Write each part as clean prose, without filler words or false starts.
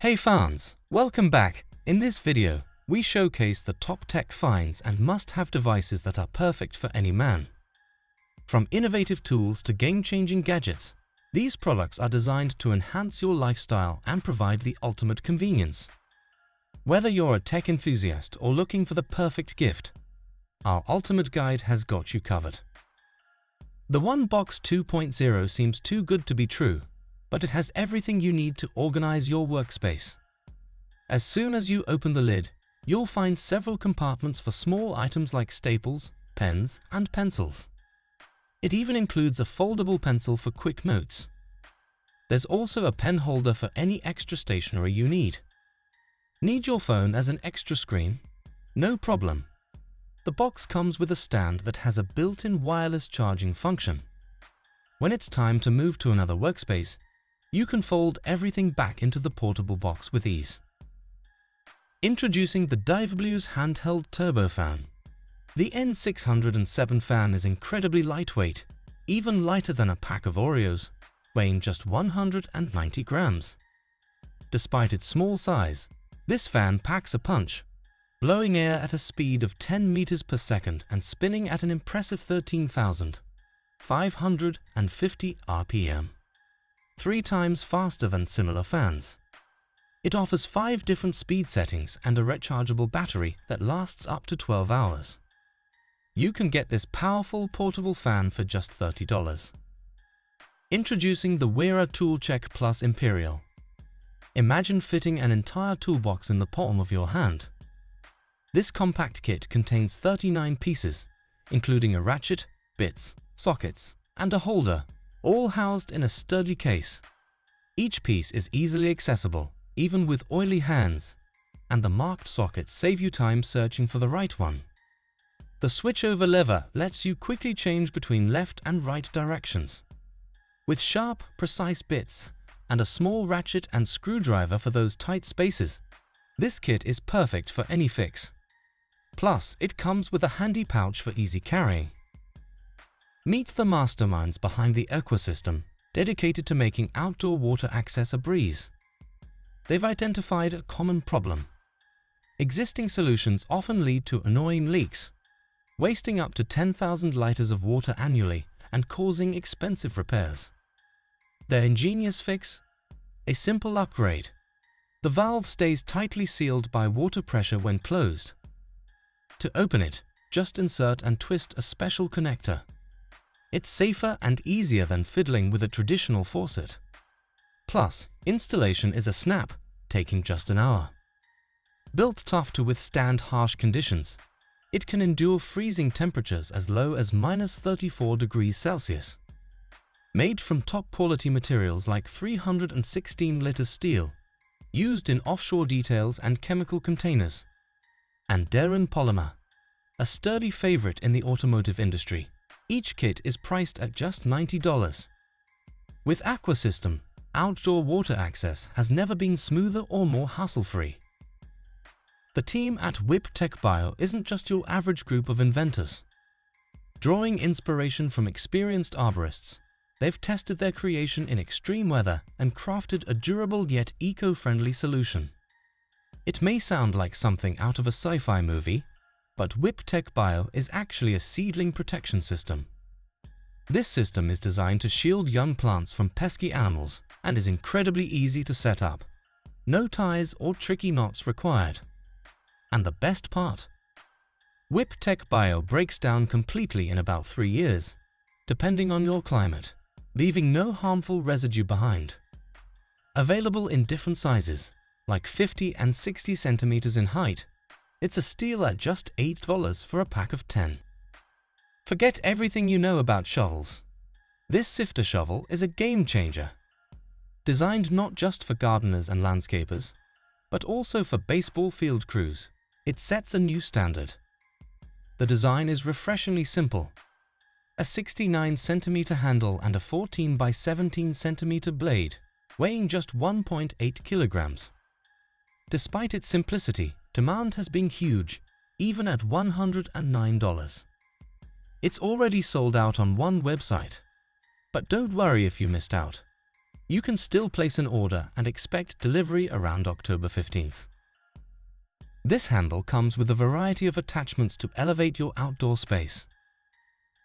Hey fans, welcome back. In this video, we showcase the top tech finds and must-have devices that are perfect for any man. From innovative tools to game-changing gadgets, these products are designed to enhance your lifestyle and provide the ultimate convenience. Whether you're a tech enthusiast or looking for the perfect gift, our ultimate guide has got you covered. The One Box 2.0 seems too good to be true, but it has everything you need to organize your workspace. As soon as you open the lid, you'll find several compartments for small items like staples, pens, and pencils. It even includes a foldable pencil for quick notes. There's also a pen holder for any extra stationery you need. Need your phone as an extra screen? No problem. The box comes with a stand that has a built-in wireless charging function. When it's time to move to another workspace, you can fold everything back into the portable box with ease. Introducing the WEA's handheld turbo fan. The N607 fan is incredibly lightweight, even lighter than a pack of Oreos, weighing just 190 grams. Despite its small size, this fan packs a punch, blowing air at a speed of 10 meters per second and spinning at an impressive 13,550 RPM. 3 times faster than similar fans. It offers 5 different speed settings and a rechargeable battery that lasts up to 12 hours. You can get this powerful portable fan for just $30. Introducing the WEA Tool Check Plus Imperial. Imagine fitting an entire toolbox in the palm of your hand. This compact kit contains 39 pieces, including a ratchet, bits, sockets, and a holder, all housed in a sturdy case. Each piece is easily accessible, even with oily hands, and the marked sockets save you time searching for the right one. The switchover lever lets you quickly change between left and right directions. With sharp, precise bits and a small ratchet and screwdriver for those tight spaces, this kit is perfect for any fix. Plus, it comes with a handy pouch for easy carrying. Meet the masterminds behind the ecosystem, dedicated to making outdoor water access a breeze. They've identified a common problem. Existing solutions often lead to annoying leaks, wasting up to 10,000 liters of water annually and causing expensive repairs. Their ingenious fix? A simple upgrade. The valve stays tightly sealed by water pressure when closed. To open it, just insert and twist a special connector. It's safer and easier than fiddling with a traditional faucet. Plus, installation is a snap, taking just an hour. Built tough to withstand harsh conditions, it can endure freezing temperatures as low as -34 degrees Celsius. Made from top-quality materials like 316-liter steel, used in offshore details and chemical containers, and Darren polymer, a sturdy favorite in the automotive industry. Each kit is priced at just $90. With Aquasystem, outdoor water access has never been smoother or more hassle-free. The team at WhipTech Bio isn't just your average group of inventors. Drawing inspiration from experienced arborists, they've tested their creation in extreme weather and crafted a durable yet eco-friendly solution. It may sound like something out of a sci-fi movie, but WhipTech Bio is actually a seedling protection system. This system is designed to shield young plants from pesky animals and is incredibly easy to set up. No ties or tricky knots required. And the best part? WhipTech Bio breaks down completely in about 3 years, depending on your climate, leaving no harmful residue behind. Available in different sizes, like 50 and 60 centimeters in height, it's a steal at just $8 for a pack of 10. Forget everything you know about shovels. This Sifter Shovel is a game changer. Designed not just for gardeners and landscapers, but also for baseball field crews, it sets a new standard. The design is refreshingly simple. A 69 centimeter handle and a 14 by 17 centimeter blade, weighing just 1.8 kilograms. Despite its simplicity, demand has been huge, even at $109. It's already sold out on one website. But don't worry if you missed out. you can still place an order and expect delivery around October 15th. This handle comes with a variety of attachments to elevate your outdoor space.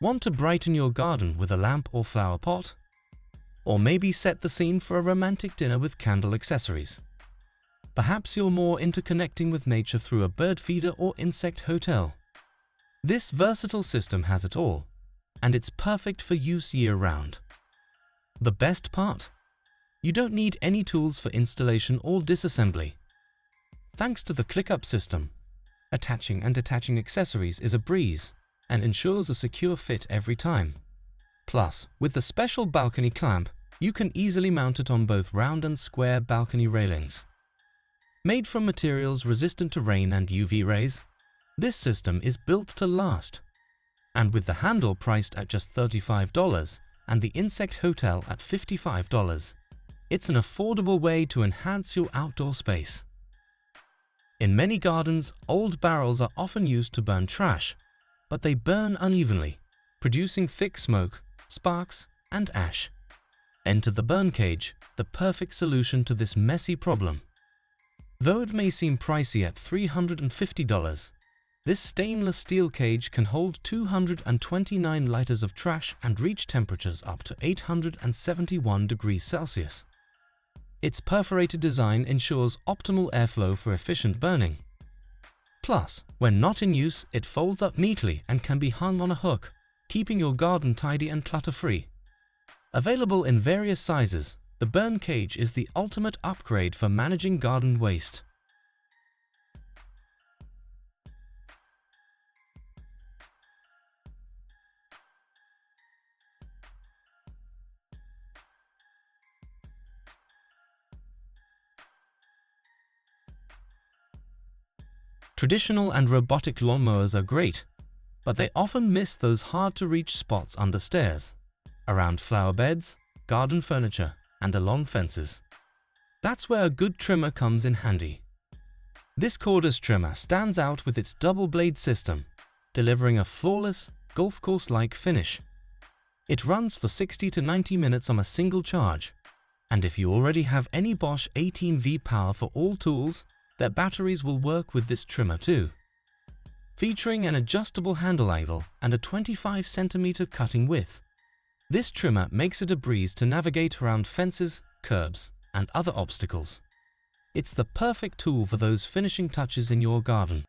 Want to brighten your garden with a lamp or flower pot? Or maybe set the scene for a romantic dinner with candle accessories? Perhaps you're more into connecting with nature through a bird feeder or insect hotel. This versatile system has it all, and it's perfect for use year-round. The best part? You don't need any tools for installation or disassembly. Thanks to the ClickUp system, attaching and detaching accessories is a breeze and ensures a secure fit every time. Plus, with the special balcony clamp, you can easily mount it on both round and square balcony railings. Made from materials resistant to rain and UV rays, this system is built to last. And with the handle priced at just $35 and the insect hotel at $55, it's an affordable way to enhance your outdoor space. In many gardens, old barrels are often used to burn trash, but they burn unevenly, producing thick smoke, sparks, and ash. Enter the burn cage, the perfect solution to this messy problem. Though it may seem pricey at $350, this stainless steel cage can hold 229 liters of trash and reach temperatures up to 871 degrees Celsius. Its perforated design ensures optimal airflow for efficient burning. Plus, when not in use, it folds up neatly and can be hung on a hook, keeping your garden tidy and clutter-free. Available in various sizes, the burn cage is the ultimate upgrade for managing garden waste. Traditional and robotic lawnmowers are great, but they often miss those hard-to-reach spots under stairs, around flower beds, garden furniture, and along fences. That's where a good trimmer comes in handy. This cordless trimmer stands out with its double blade system, delivering a flawless, golf course-like finish. It runs for 60 to 90 minutes on a single charge, and if you already have any Bosch 18V power for all tools, their batteries will work with this trimmer too. Featuring an adjustable handle angle and a 25 cm cutting width, this trimmer makes it a breeze to navigate around fences, curbs, and other obstacles. It's the perfect tool for those finishing touches in your garden.